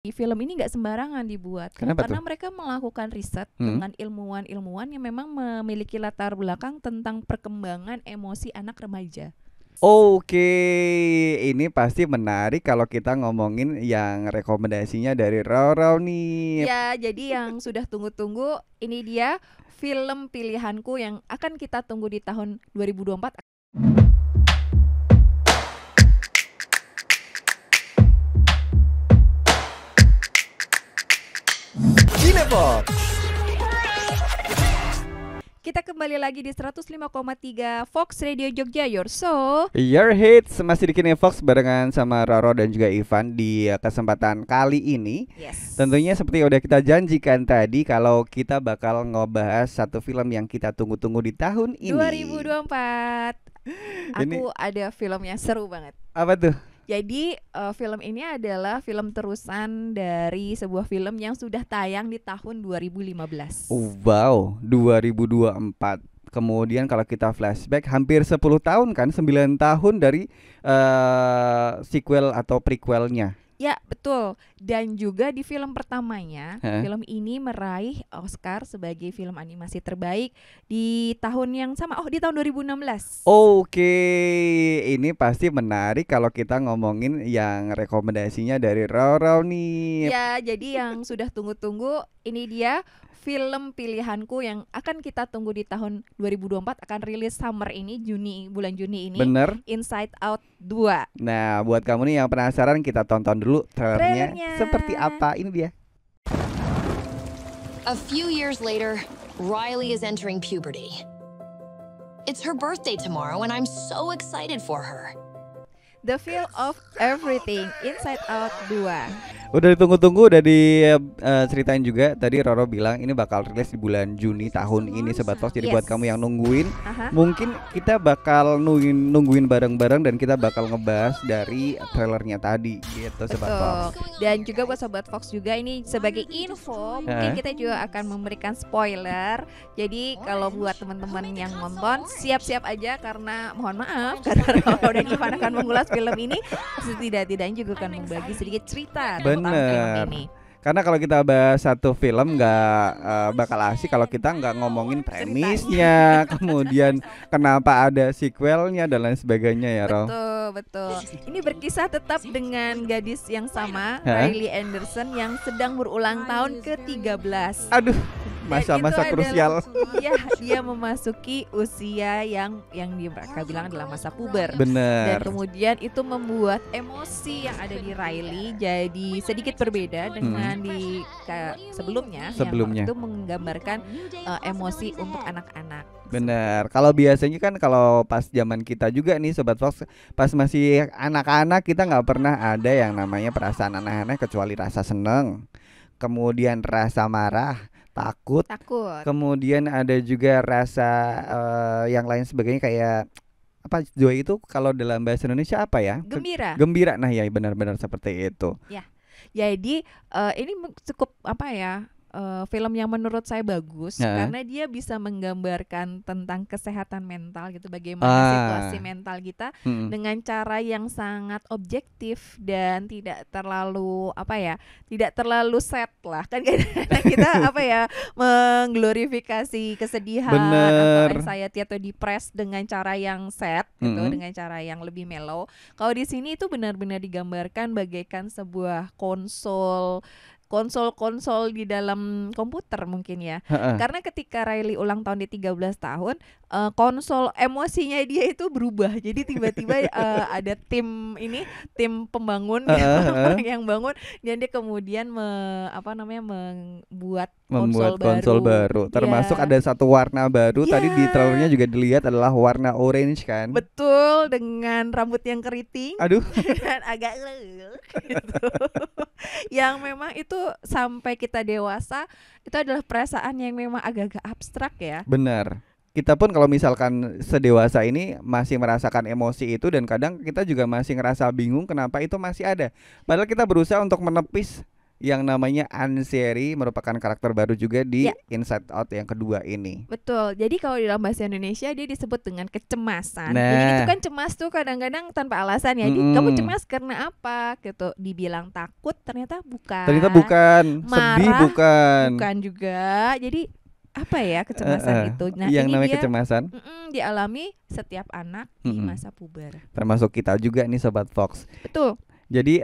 Film ini nggak sembarangan dibuat, Kenapa karena tuh? mereka melakukan riset Hmm. dengan ilmuwan-ilmuwan yang memang memiliki latar belakang tentang perkembangan emosi anak remaja. Oke, ini pasti menarik kalau kita ngomongin yang rekomendasinya dari Roro nih. Ya, jadi yang sudah tunggu-tunggu ini dia film pilihanku yang akan kita tunggu di tahun 2024. Cinefox. Kita kembali lagi di 105,3 Fox Radio Jogja, your show. Your hits masih di Cinefox barengan sama Roro dan juga Ivan di kesempatan kali ini. Yes. Tentunya seperti yang udah kita janjikan tadi, kalau kita bakal ngebahas satu film yang kita tunggu-tunggu di tahun ini. 2024. Ini Aku ada film yang seru banget. apa tuh? Jadi film ini adalah film terusan dari sebuah film yang sudah tayang di tahun 2015. Wow, 2024. Kemudian kalau kita flashback hampir 10 tahun kan, 9 tahun dari sequel atau prequelnya. Ya, betul. Dan juga di film pertamanya, Heeh. film ini meraih Oscar sebagai film animasi terbaik di tahun yang sama. Oh, di tahun 2016. Oke, ini pasti menarik kalau kita ngomongin yang rekomendasinya dari Roro nih. Ya, jadi yang sudah tunggu-tunggu ini dia film pilihanku yang akan kita tunggu di tahun 2024, akan rilis summer ini, bulan Juni ini. Bener. Inside Out 2. Nah, buat kamu nih yang penasaran, kita tonton dulu trailernya Trailernya. seperti apa. Ini dia. A few years later, Riley is entering puberty. It's her birthday tomorrow, and I'm so excited for her. The Feel of Everything, Inside Out 2. Udah ditunggu-tunggu, udah ceritain juga. Tadi Roro bilang ini bakal rilis di bulan Juni tahun ini, Sobat Fox. Jadi Yes. buat kamu yang nungguin, Aha. mungkin kita bakal nungguin bareng-bareng dan kita bakal ngebahas dari trailernya tadi gitu, Sobat Fox. Betul. Dan juga buat Sobat Fox juga ini sebagai info, mungkin kita juga akan memberikan spoiler. Jadi kalau buat teman-teman yang nonton, siap-siap aja karena mohon maaf karena Roro dan Ivan akan mengulas film ini, setidak-tidaknya juga akan membagi sedikit cerita tentang Bener. film ini. Karena kalau kita bahas satu film nggak bakal asik kalau kita nggak ngomongin premisnya, kemudian kenapa ada sequelnya dan lain sebagainya ya, Ro. Betul. Ini berkisah tetap dengan gadis yang sama, Hah? Riley Anderson, yang sedang berulang tahun ke-13. Aduh, Dan masa-masa itu krusial. Iya, dia memasuki usia yang mereka bilang adalah masa puber. Dan Bener. kemudian itu membuat emosi yang ada di Riley jadi sedikit berbeda dengan di sebelumnya. Sebelumnya. Yang itu menggambarkan emosi untuk anak-anak. Bener. Kalau biasanya kan kalau pas zaman kita juga nih, Sobat Fox, pas masih anak-anak kita nggak pernah ada yang namanya perasaan aneh-aneh kecuali rasa seneng, kemudian rasa marah, takut. Kemudian ada juga rasa yang lain sebagainya kayak apa, joy itu kalau dalam bahasa Indonesia apa ya? Gembira. Gembira. Nah ya, benar-benar seperti itu. Jadi ini cukup film yang menurut saya bagus karena dia bisa menggambarkan tentang kesehatan mental gitu, bagaimana situasi mental kita dengan cara yang sangat objektif dan tidak terlalu tidak terlalu sad lah kan. Kita mengglorifikasi kesedihan atau anxiety atau depressed dengan cara yang sad gitu, dengan cara yang lebih mellow. Kalau di sini itu benar-benar digambarkan bagaikan sebuah konsol di dalam komputer mungkin ya. Karena ketika Riley ulang tahun di 13 tahun, konsol emosinya dia itu berubah. Jadi tiba-tiba ada tim pembangun orang yang bangun, dan dia kemudian membuat konsol baru. Termasuk ada satu warna baru. Tadi di trailernya juga dilihat adalah warna orange kan. Betul, dengan rambut yang keriting. Aduh. Dan agak gitu. Yang memang itu sampai kita dewasa itu adalah perasaan yang memang agak-agak abstrak ya. Benar. Kita pun kalau misalkan sedewasa ini masih merasakan emosi itu, dan kadang kita juga masih ngerasa bingung kenapa itu masih ada. Padahal kita berusaha untuk menepis yang namanya Anseri, merupakan karakter baru juga di Ya. Inside Out yang kedua ini. Betul. Jadi kalau di dalam bahasa Indonesia dia disebut dengan kecemasan. Nah. Jadi itu kan cemas tuh kadang-kadang tanpa alasan ya. Jadi kamu cemas karena apa gitu. Dibilang takut ternyata bukan. Ternyata bukan, sedih Marah, bukan. Bukan juga. Jadi apa ya kecemasan itu? Nah, yang ini namanya dia kecemasan dialami setiap anak di masa puber. termasuk kita juga nih Sobat Fox. Betul. Jadi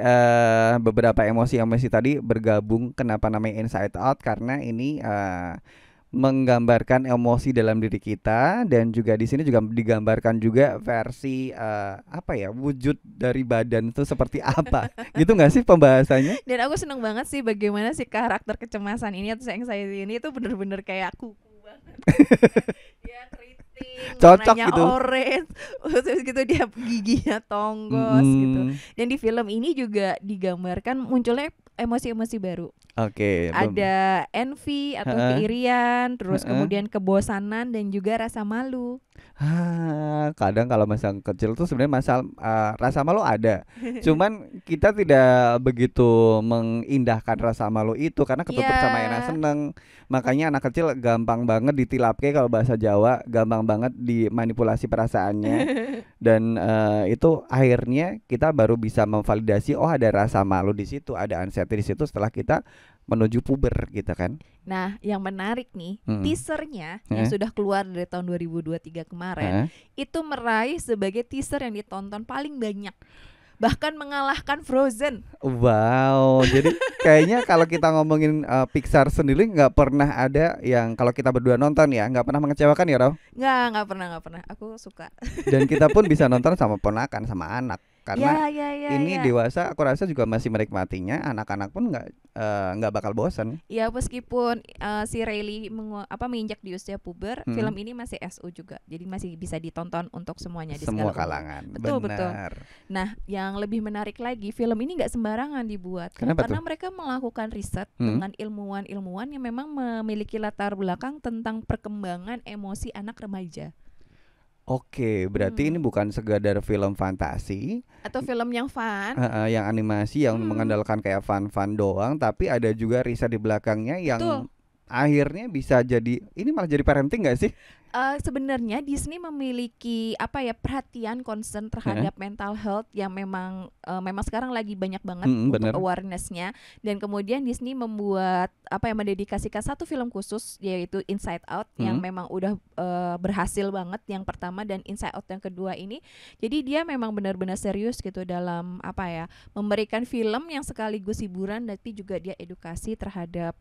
beberapa emosi-emosi tadi bergabung, kenapa namanya Inside Out, karena ini menggambarkan emosi dalam diri kita, dan juga di sini juga digambarkan juga versi apa ya, wujud dari badan itu seperti apa. Gitu nggak sih pembahasannya? Dan aku seneng banget sih bagaimana si karakter kecemasan ini atau anxiety ini tuh bener-bener kayak kuku banget. Dia keriting, Cocok warnanya gitu. orange, terus gitu dia giginya tonggos gitu. Dan di film ini juga digambarkan munculnya emosi-emosi baru. Oke. Ada envy atau keirian, terus kemudian kebosanan dan juga rasa malu. Kadang kalau masa kecil tuh sebenarnya rasa malu ada. Cuman kita tidak begitu mengindahkan rasa malu itu karena ketutup sama enak seneng. Makanya anak kecil gampang banget ditilapke, kalau bahasa Jawa, gampang banget dimanipulasi perasaannya. Dan itu akhirnya kita baru bisa memvalidasi, oh ada rasa malu di situ, ada anxiety di situ setelah kita menuju puber gitu kan. Nah, yang menarik nih, teasernya yang sudah keluar dari tahun 2023 kemarin, itu meraih sebagai teaser yang ditonton paling banyak. Bahkan mengalahkan Frozen. Wow, jadi kayaknya kalau kita ngomongin Pixar sendiri nggak pernah ada yang kalau kita berdua nonton ya nggak pernah mengecewakan ya, Raw? Nggak pernah. Aku suka. Dan kita pun bisa nonton sama ponakan, sama anak. Karena ini ya. dewasa aku rasa juga masih menikmatinya, anak-anak pun nggak bakal bosan. Ya meskipun si Riley menginjak di usia puber, film ini masih SU juga, jadi masih bisa ditonton untuk semuanya di semua segala kalangan. Betul. Nah, yang lebih menarik lagi, film ini nggak sembarangan dibuat. Kenapa karena tuh? mereka melakukan riset dengan ilmuwan-ilmuwan yang memang memiliki latar belakang tentang perkembangan emosi anak remaja. Oke, berarti ini bukan sekadar film fantasi atau film yang fun, yang animasi yang mengandalkan kayak fun doang, tapi ada juga riset di belakangnya yang akhirnya bisa jadi, ini malah jadi parenting nggak sih? Sebenarnya Disney memiliki perhatian concern terhadap mental health yang memang sekarang lagi banyak banget untuk awarenessnya, dan kemudian Disney membuat mendedikasikan satu film khusus yaitu Inside Out yang memang udah berhasil banget yang pertama, dan Inside Out yang kedua ini jadi dia memang benar-benar serius gitu dalam memberikan film yang sekaligus hiburan tapi juga dia edukasi terhadap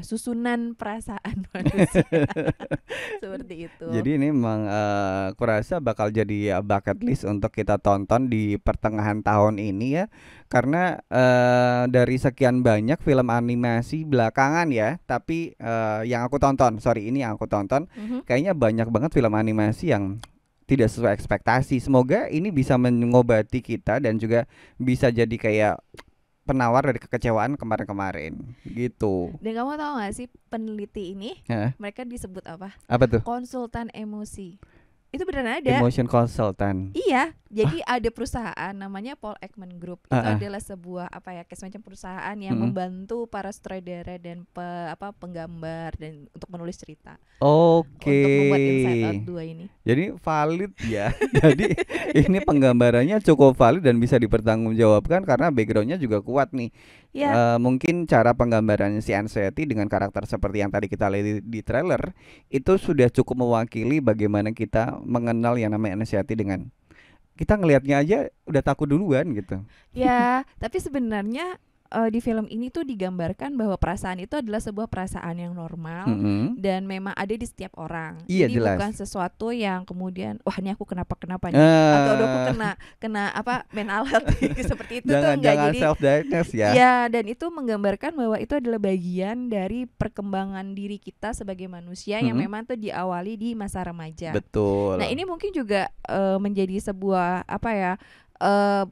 susunan perasaan manusia. Seperti itu. Jadi ini memang aku rasa bakal jadi bucket list untuk kita tonton di pertengahan tahun ini ya. Karena dari sekian banyak film animasi belakangan ya, tapi yang aku tonton, kayaknya banyak banget film animasi yang tidak sesuai ekspektasi. Semoga ini bisa mengobati kita dan juga bisa jadi kayak penawar dari kekecewaan kemarin-kemarin gitu. Dan kamu tahu gak sih peneliti ini mereka disebut apa? Apa tuh? Konsultan emosi. Itu beneran ada. Emotion consultant. Iya, jadi ada perusahaan namanya Paul Ekman Group. Itu adalah sebuah semacam perusahaan yang membantu para sutradara dan penggambar dan untuk menulis cerita. Oke. Untuk membuat Inside Out 2 ini. Jadi valid ya. Jadi ini penggambarannya cukup valid dan bisa dipertanggungjawabkan karena backgroundnya juga kuat nih. Mungkin cara penggambarannya si Anxiety dengan karakter seperti yang tadi kita lihat di trailer itu sudah cukup mewakili bagaimana kita mengenal yang namanya anxiety, dengan kita ngelihatnya aja udah takut duluan gitu. Ya, tapi sebenarnya di film ini tuh digambarkan bahwa perasaan itu adalah sebuah perasaan yang normal dan memang ada di setiap orang. Iya, jadi jelas. bukan sesuatu yang kemudian wah ini aku kenapa nih atau aku kena mental health seperti itu. Jangan jadi self diagnose ya. Ya, dan itu menggambarkan bahwa itu adalah bagian dari perkembangan diri kita sebagai manusia yang memang tuh diawali di masa remaja. Betul. Nah, ini mungkin juga menjadi sebuah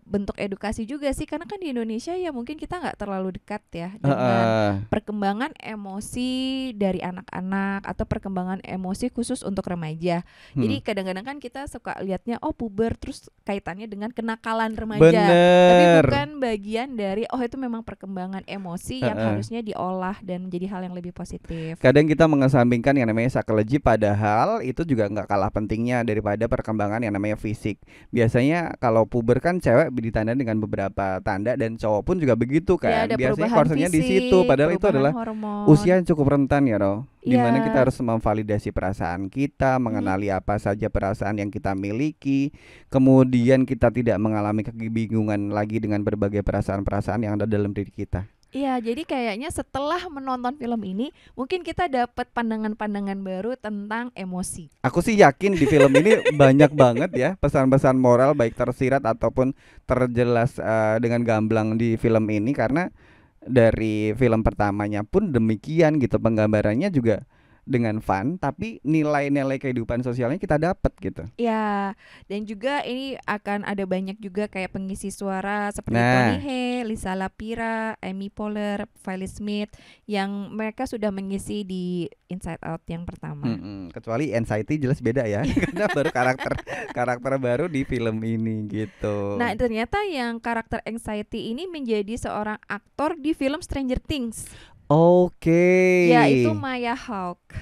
bentuk edukasi juga sih, karena kan di Indonesia ya mungkin kita nggak terlalu dekat ya dengan perkembangan emosi dari anak-anak atau perkembangan emosi khusus untuk remaja. Jadi kadang-kadang kan kita suka lihatnya puber terus kaitannya dengan kenakalan remaja. Tapi bukan bagian dari itu memang perkembangan emosi yang harusnya diolah dan menjadi hal yang lebih positif. Kadang kita mengesampingkan yang namanya psychology, padahal itu juga nggak kalah pentingnya daripada perkembangan yang namanya fisik. Biasanya kalau puber kan cewek ditanda dengan beberapa tanda dan cowok pun juga begitu kan. Ya, biasanya concernnya di situ, padahal itu adalah hormon. usia yang cukup rentan ya Ro. Dimana kita harus memvalidasi perasaan kita, mengenali apa saja perasaan yang kita miliki, kemudian kita tidak mengalami kebingungan lagi dengan berbagai perasaan-perasaan yang ada dalam diri kita. Iya, jadi kayaknya setelah menonton film ini mungkin kita dapat pandangan-pandangan baru tentang emosi. Aku sih yakin di film ini banyak banget ya pesan-pesan moral, baik tersirat ataupun terjelas dengan gamblang di film ini, karena dari film pertamanya pun demikian gitu, penggambarannya juga dengan fun, tapi nilai-nilai kehidupan sosialnya kita dapat gitu. Ya, dan juga ini akan ada banyak juga kayak pengisi suara seperti Tony Hale, Lisa Lapira, Amy Poehler, Viley Smith yang mereka sudah mengisi di Inside Out yang pertama. Kecuali Anxiety jelas beda ya, karena baru karakter baru di film ini gitu. Nah, ternyata yang karakter Anxiety ini menjadi seorang aktor di film Stranger Things. Oke. Ya, itu Maya Hawke.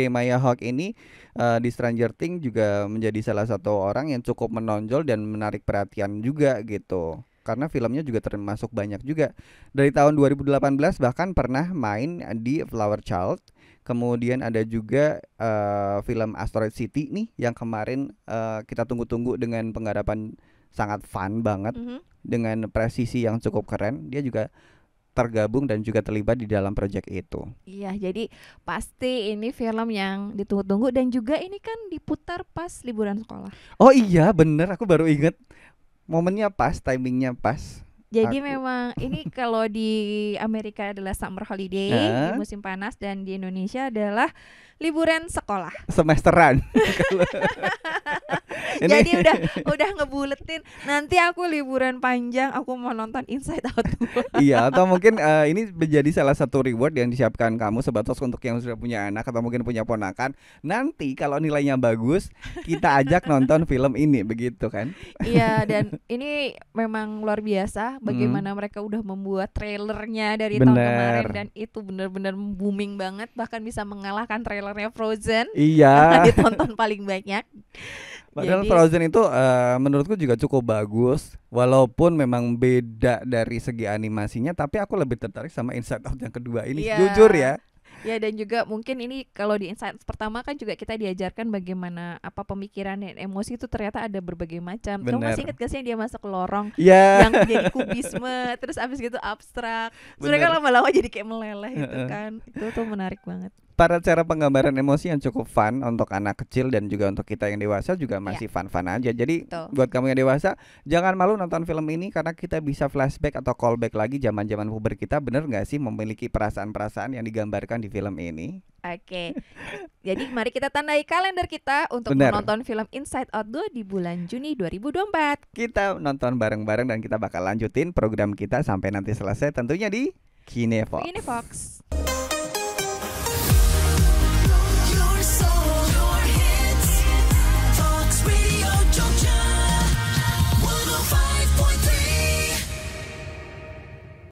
Maya Hawke ini di Stranger Things juga menjadi salah satu orang yang cukup menonjol dan menarik perhatian juga gitu. Karena filmnya juga termasuk banyak juga. Dari tahun 2018 bahkan pernah main di Flower Child. Kemudian ada juga film Asteroid City nih yang kemarin kita tunggu-tunggu dengan penggarapan sangat fun banget, dengan presisi yang cukup keren. Dia juga tergabung dan juga terlibat di dalam proyek itu. Iya, jadi pasti ini film yang ditunggu-tunggu dan juga ini kan diputar pas liburan sekolah. Oh iya, bener, aku baru inget. Momennya pas, timingnya pas. Jadi memang ini kalau di Amerika adalah summer holiday, di musim panas, dan di Indonesia adalah liburan sekolah. Semesteran. Jadi udah ngebuletin nanti aku liburan panjang aku mau nonton Inside Out 2. Iya, atau mungkin ini menjadi salah satu reward yang disiapkan kamu sebatas untuk yang sudah punya anak atau mungkin punya ponakan. Nanti kalau nilainya bagus, kita ajak nonton film ini, begitu kan? Iya, dan ini memang luar biasa bagaimana mereka udah membuat trailernya dari tahun kemarin, dan itu benar-benar booming banget, bahkan bisa mengalahkan trailernya Frozen. Iya. Ditonton paling banyak. Padahal Frozen itu menurutku juga cukup bagus, walaupun memang beda dari segi animasinya, tapi aku lebih tertarik sama Inside Out yang kedua ini, jujur ya. Ya, dan juga mungkin ini kalau di Inside pertama kan juga kita diajarkan bagaimana pemikiran dan emosi itu ternyata ada berbagai macam. Kamu masih ingat gak sih yang dia masuk ke lorong yang jadi kubisme, terus abis gitu abstrak, sebenarnya kan lama-lama jadi kayak meleleh gitu kan. Itu tuh menarik banget. Para cara penggambaran emosi yang cukup fun untuk anak kecil dan juga untuk kita yang dewasa juga masih fun-fun aja. Jadi buat kamu yang dewasa, jangan malu nonton film ini karena kita bisa flashback atau callback lagi zaman-zaman puber kita. Bener gak sih memiliki perasaan-perasaan yang digambarkan di film ini? Oke. Jadi mari kita tandai kalender kita untuk menonton film Inside Out 2 di bulan Juni 2024. Kita nonton bareng-bareng dan kita bakal lanjutin program kita sampai nanti selesai, tentunya di Kinefox.